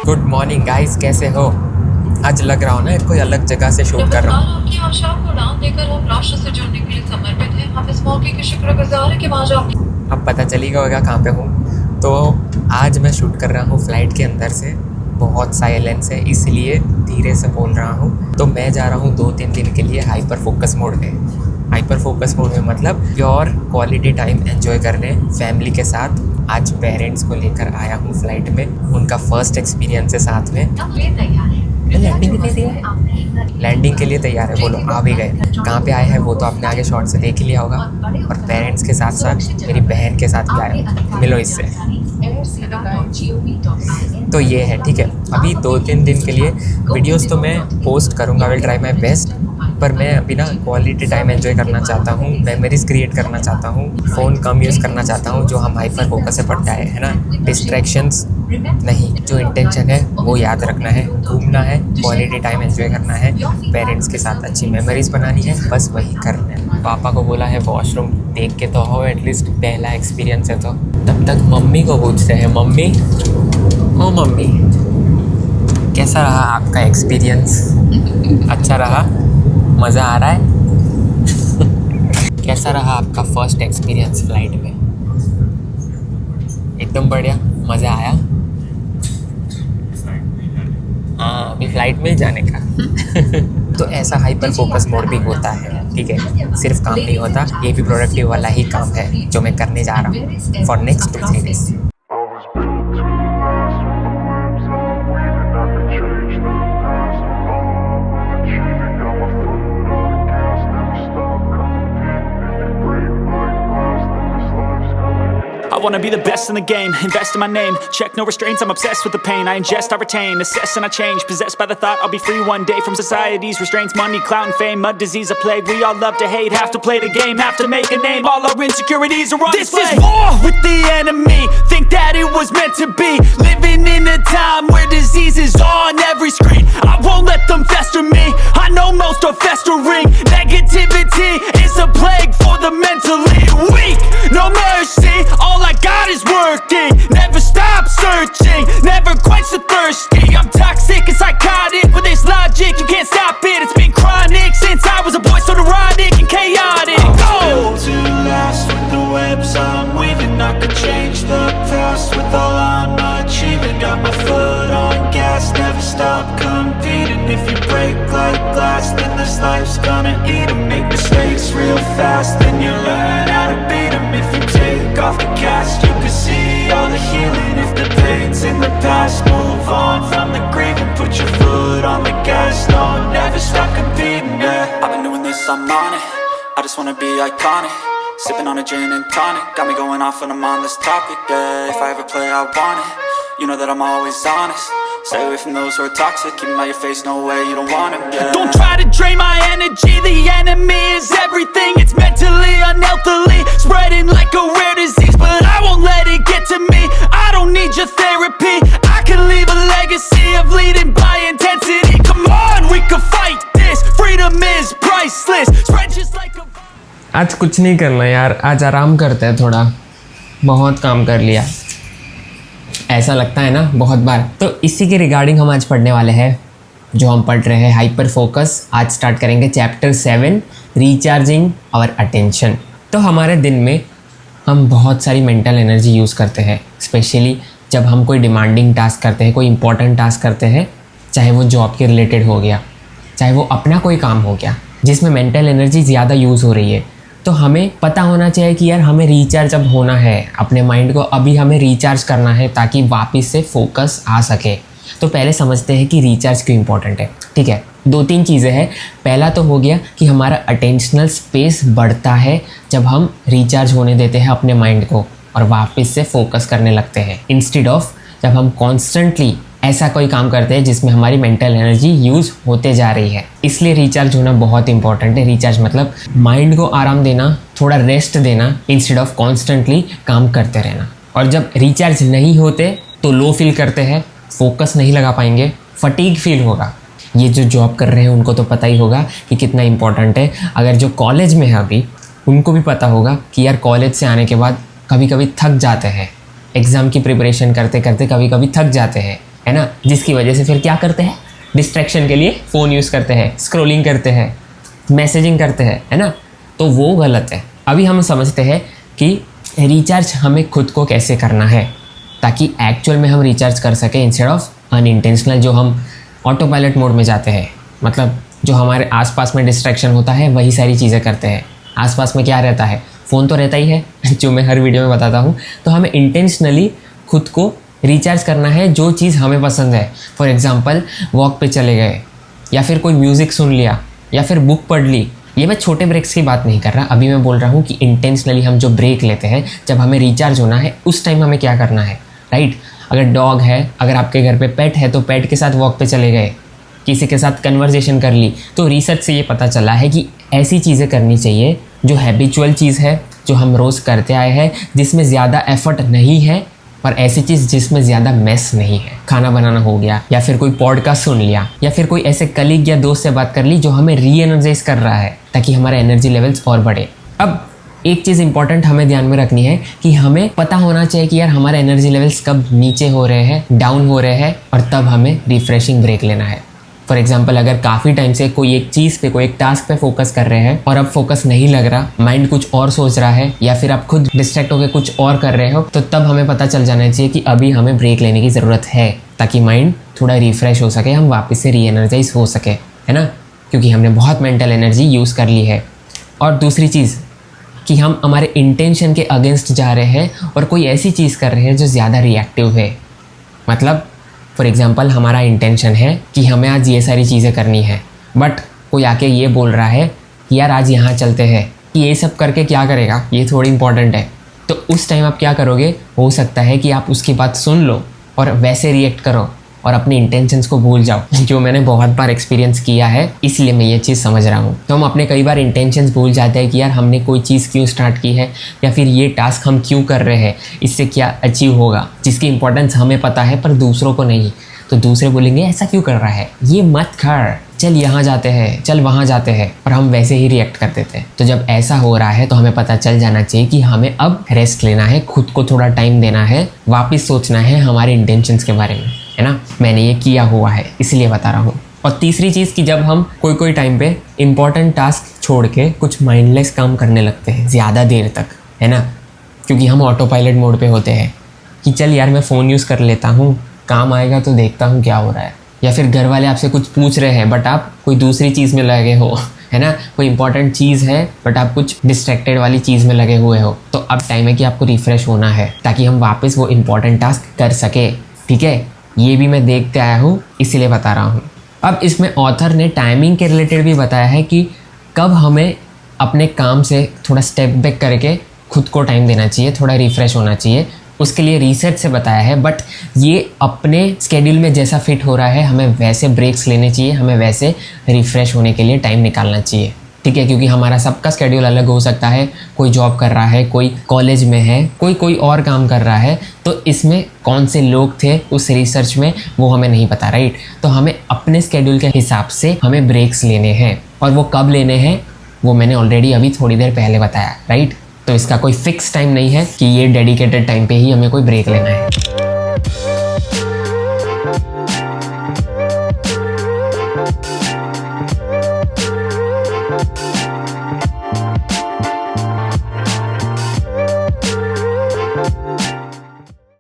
Good morning guys, कैसे हो? आज लग रहा हो ना कोई अलग जगह से शूट कर रहा हूँ। आपकी आशाओं को उड़ान देकर हम राष्ट्र से जुड़ने के लिए समर्पित हैं। हम इस मौके के शुक्रगुजार हैं कि वहाँ जाओ। अब पता चली होगा कहाँ पे हूँ। तो आज मैं शूट कर रहा हूँ फ्लाइट के अंदर से। बहुत साइलेंस है इसलिए धीरे से बोल रहा हूँ। तो मैं जा रहा हूँ 2-3 दिन के लिए हाइपर फोकस मोड में। हाइपर फोकस मोड में मतलब प्योर क्वालिटी टाइम एंजॉय करने फैमिली के साथ। आज पेरेंट्स को लेकर आया हूँ फ्लाइट में, उनका फर्स्ट एक्सपीरियंस है साथ में। लैंडिंग के लिए तैयार है, बोलो आ भी गए। कहाँ पे आए हैं वो तो आपने आगे शॉर्ट से देख लिया होगा। और पेरेंट्स के साथ साथ मेरी बहन के साथ भी आया हूँ, मिलो इससे। तो ये है, ठीक है। अभी 2-3 दिन के लिए वीडियोस तो मैं पोस्ट करूँगा, विल ट्राई माई बेस्ट। पर मैं अभी ना क्वालिटी टाइम एंजॉय करना चाहता हूँ, मेमोरीज क्रिएट करना चाहता हूँ, फ़ोन कम यूज़ करना चाहता हूँ। जो हम हाइपर फोकस से पढ़ते आए है ना, डिस्ट्रैक्शंस नहीं, जो इंटेंशन है वो याद रखना है, घूमना है, क्वालिटी टाइम एंजॉय करना है, पेरेंट्स के साथ अच्छी मेमोरीज बनानी है, बस वही करना है। पापा को बोला है वॉशरूम देख के तो हो, एटलीस्ट पहला एक्सपीरियंस है। तो तब तक मम्मी को पूछते हैं। मम्मी, ओ मम्मी, कैसा रहा आपका एक्सपीरियंस? अच्छा रहा? मज़ा आ रहा है? कैसा रहा आपका फर्स्ट एक्सपीरियंस फ्लाइट में? एकदम बढ़िया, मज़ा आया? हाँ, अभी फ्लाइट में ही जाने का। तो ऐसा हाइपर फोकस मोड भी होता है, ठीक है। सिर्फ काम नहीं होता, ये भी प्रोडक्टिव वाला ही काम है जो मैं करने जा रहा हूँ for next 2-3 days. I wanna be the best in the game, invest in my name, check no restraints, I'm obsessed with the pain. I ingest, I retain, assess and I change, possessed by the thought I'll be free one day from society's restraints. Money, clout and fame, a disease, a plague. We all love to hate, have to play the game, have to make a name. All our insecurities are on display. This is war with the enemy, think that it was meant to be. Living in a time where disease is on every screen. I won't let them fester me, I know most are festering. Negativity is a plague for the mentally weak. No mercy, all I got is working. Never stop searching, never quench the thirsty. I'm toxic and psychotic with this logic, you can't stop it. It's been chronic since I was a boy, so neurotic and chaotic. Built to last with the webs I'm weaving. I could change the past with all I'm achieving. Got my foot on gas, never stop competing. If you break like glass, then this life's gonna eat 'em. Make mistakes real fast, then you learn how to beat 'em. If you take off the cast, you can see all the healing. If the pain's in the past, move on from the grave and put your foot on the gas. No, never stop competing, yeah. I've been doing this, I'm on it. I just wanna be iconic. Sipping on a gin and tonic, got me going off when I'm on this topic, yeah. If I ever play, I want it. You know that I'm always honest. Stay away from those who are toxic. Keep 'em out your face, no way, you don't want 'em, yeah. Don't try to drain my energy, the enemy is everything. It's mentally, unhealthily, spreading like a rare disease. But I won't let it get to me, I don't need your therapy. I can leave a legacy of leading by intensity. Come on, we can fight this, freedom is priceless. Spread just like a... आज कुछ नहीं करना यार, आज आराम करते हैं थोड़ा, बहुत काम कर लिया, ऐसा लगता है ना बहुत बार। तो इसी के रिगार्डिंग हम आज पढ़ने वाले हैं, जो हम पढ़ रहे हैं हाइपर फोकस। आज स्टार्ट करेंगे चैप्टर 7, रिचार्जिंग आवर अटेंशन। तो हमारे दिन में हम बहुत सारी मेंटल एनर्जी यूज़ करते हैं, स्पेशली जब हम कोई डिमांडिंग टास्क करते हैं, कोई इंपॉर्टेंट टास्क करते हैं, चाहे वो जॉब के रिलेटेड हो गया, चाहे वो अपना कोई काम हो गया जिसमें मेंटल एनर्जी ज़्यादा यूज़ हो रही है। तो हमें पता होना चाहिए कि यार हमें रिचार्ज अब होना है, अपने माइंड को अभी हमें रिचार्ज करना है ताकि वापस से फोकस आ सके। तो पहले समझते हैं कि रिचार्ज क्यों इंपॉर्टेंट है, ठीक है। 2-3 चीज़ें हैं। पहला तो हो गया कि हमारा अटेंशनल स्पेस बढ़ता है जब हम रिचार्ज होने देते हैं अपने माइंड को और वापस से फोकस करने लगते हैं, इंस्टेड ऑफ जब हम कॉन्स्टेंटली ऐसा कोई काम करते हैं जिसमें हमारी मेंटल एनर्जी यूज़ होते जा रही है। इसलिए रिचार्ज होना बहुत इंपॉर्टेंट है। रिचार्ज मतलब माइंड को आराम देना, थोड़ा रेस्ट देना, इंस्टेड ऑफ कॉन्स्टेंटली काम करते रहना। और जब रिचार्ज नहीं होते तो लो फील करते हैं, फोकस नहीं लगा पाएंगे, फटीग फील होगा। ये जो जॉब कर रहे हैं उनको तो पता ही होगा कि कितना इंपॉर्टेंट है। अगर जो कॉलेज में है अभी, उनको भी पता होगा कि यार कॉलेज से आने के बाद कभी कभी थक जाते हैं, एग्ज़ाम की प्रिपरेशन करते करते कभी कभी थक जाते हैं, है ना, जिसकी वजह से फिर क्या करते हैं, डिस्ट्रैक्शन के लिए फ़ोन यूज़ करते हैं, स्क्रॉलिंग करते हैं, मैसेजिंग करते हैं, है ना। तो वो गलत है। अभी हम समझते हैं कि रिचार्ज हमें खुद को कैसे करना है ताकि एक्चुअल में हम रिचार्ज कर सकें इंस्टेड ऑफ अनइंटेंशनल जो हम ऑटो पायलट मोड में जाते हैं। मतलब जो हमारे आसपास में डिस्ट्रैक्शन होता है वही सारी चीज़ें करते हैं। आसपास में क्या रहता है, फ़ोन तो रहता ही है जो मैं हर वीडियो में बताता हूँ। तो हमें इंटेंशनली खुद को रिचार्ज करना है जो चीज़ हमें पसंद है। फॉर एग्ज़ाम्पल वॉक पे चले गए, या फिर कोई म्यूज़िक सुन लिया, या फिर बुक पढ़ ली। ये मैं छोटे ब्रेक्स की बात नहीं कर रहा, अभी मैं बोल रहा हूँ कि इंटेंशनली हम जो ब्रेक लेते हैं जब हमें रिचार्ज होना है उस टाइम हमें क्या करना है, राइट। अगर डॉग है, अगर आपके घर पे पेट है तो पेट के साथ वॉक पे चले गए, किसी के साथ कन्वर्सेशन कर ली। तो रिसर्च से ये पता चला है कि ऐसी चीज़ें करनी चाहिए जो हैबिचुअल चीज़ है, जो हम रोज़ करते आए हैं, जिसमें ज़्यादा एफर्ट नहीं है, और ऐसी चीज़ जिसमें ज़्यादा मेस नहीं है। खाना बनाना हो गया, या फिर कोई पॉडकास्ट सुन लिया, या फिर कोई ऐसे कलीग या दोस्त से बात कर ली जो हमें री एनर्जाइज कर रहा है ताकि हमारे एनर्जी लेवल्स और बढ़े। अब एक चीज़ इंपॉर्टेंट हमें ध्यान में रखनी है कि हमें पता होना चाहिए कि यार हमारे एनर्जी लेवल्स कब नीचे हो रहे हैं, डाउन हो रहे हैं, और तब हमें रिफ्रेशिंग ब्रेक लेना है। फॉर एग्जाम्पल अगर काफ़ी टाइम से कोई एक चीज़ पे, कोई एक टास्क पे फोकस कर रहे हैं और अब फोकस नहीं लग रहा, माइंड कुछ और सोच रहा है, या फिर आप खुद डिस्ट्रैक्ट होकर कुछ और कर रहे हो, तो तब हमें पता चल जाना चाहिए कि अभी हमें ब्रेक लेने की ज़रूरत है ताकि माइंड थोड़ा रिफ्रेश हो सके, हम वापस से री एनर्जाइज हो सके, है ना, क्योंकि हमने बहुत मेंटल एनर्जी यूज़ कर ली है। और दूसरी चीज़ कि हम हमारे इंटेंशन के अगेंस्ट जा रहे हैं और कोई ऐसी चीज़ कर रहे हैं जो ज़्यादा रिएक्टिव है। मतलब फॉर एग्ज़ाम्पल हमारा इंटेंशन है कि हमें आज ये सारी चीज़ें करनी है, बट कोई आके ये बोल रहा है कि यार आज यहाँ चलते हैं, कि ये सब करके क्या करेगा, ये थोड़ी इंपॉर्टेंट है। तो उस टाइम आप क्या करोगे, हो सकता है कि आप उसकी बात सुन लो और वैसे रिएक्ट करो और अपने इंटेंशंस को भूल जाओ, जो मैंने बहुत बार एक्सपीरियंस किया है, इसलिए मैं ये चीज़ समझ रहा हूँ। तो हम अपने कई बार इंटेंशंस भूल जाते हैं कि यार हमने कोई चीज़ क्यों स्टार्ट की है, या फिर ये टास्क हम क्यों कर रहे हैं, इससे क्या अचीव होगा, जिसकी इंपॉर्टेंस हमें पता है पर दूसरों को नहीं। तो दूसरे बोलेंगे ऐसा क्यों कर रहा है, ये मत कर, चल यहाँ जाते हैं, चल वहाँ जाते हैं, और हम वैसे ही रिएक्ट कर देते हैं। तो जब ऐसा हो रहा है तो हमें पता चल जाना चाहिए कि हमें अब रेस्ट लेना है, खुद को थोड़ा टाइम देना है, वापस सोचना है हमारे इंटेंशंस के बारे में, है ना। मैंने ये किया हुआ है इसलिए बता रहा हूँ। और तीसरी चीज़ कि जब हम कोई टाइम पे इंपॉर्टेंट टास्क छोड़ के कुछ माइंडलेस काम करने लगते हैं ज़्यादा देर तक, है ना, क्योंकि हम ऑटो पायलट मोड पे होते हैं कि चल यार मैं फ़ोन यूज़ कर लेता हूँ, काम आएगा तो देखता हूँ क्या हो रहा है। या फिर घर वाले आपसे कुछ पूछ रहे हैं बट आप कोई दूसरी चीज़ में लगे हो, है ना, कोई इंपॉर्टेंट चीज़ है बट आप कुछ डिस्ट्रैक्टेड वाली चीज़ में लगे हुए हो। तो अब टाइम है कि आपको रिफ़्रेश होना है ताकि हम वापस वो इंपॉर्टेंट टास्क कर सके, ठीक है। ये भी मैं देखते आया हूँ इसीलिए बता रहा हूँ। अब इसमें ऑथर ने टाइमिंग के रिलेटेड भी बताया है कि कब हमें अपने काम से थोड़ा स्टेप बैक करके खुद को टाइम देना चाहिए, थोड़ा रिफ़्रेश होना चाहिए। उसके लिए रिसर्च से बताया है, बट ये अपने स्केड्यूल में जैसा फिट हो रहा है हमें वैसे ब्रेक्स लेने चाहिए, हमें वैसे रिफ़्रेश होने के लिए टाइम निकालना चाहिए, ठीक है। क्योंकि हमारा सबका स्केड्यूल अलग हो सकता है, कोई जॉब कर रहा है, कोई कॉलेज में है, कोई और काम कर रहा है। तो इसमें कौन से लोग थे उस रिसर्च में वो हमें नहीं पता, राइट। तो हमें अपने स्केड्यूल के हिसाब से हमें ब्रेक्स लेने हैं, और वो कब लेने हैं वो मैंने ऑलरेडी अभी थोड़ी देर पहले बताया, राइट। तो इसका कोई फिक्स टाइम नहीं है कि ये डेडिकेटेड टाइम पे ही हमें कोई ब्रेक लेना है।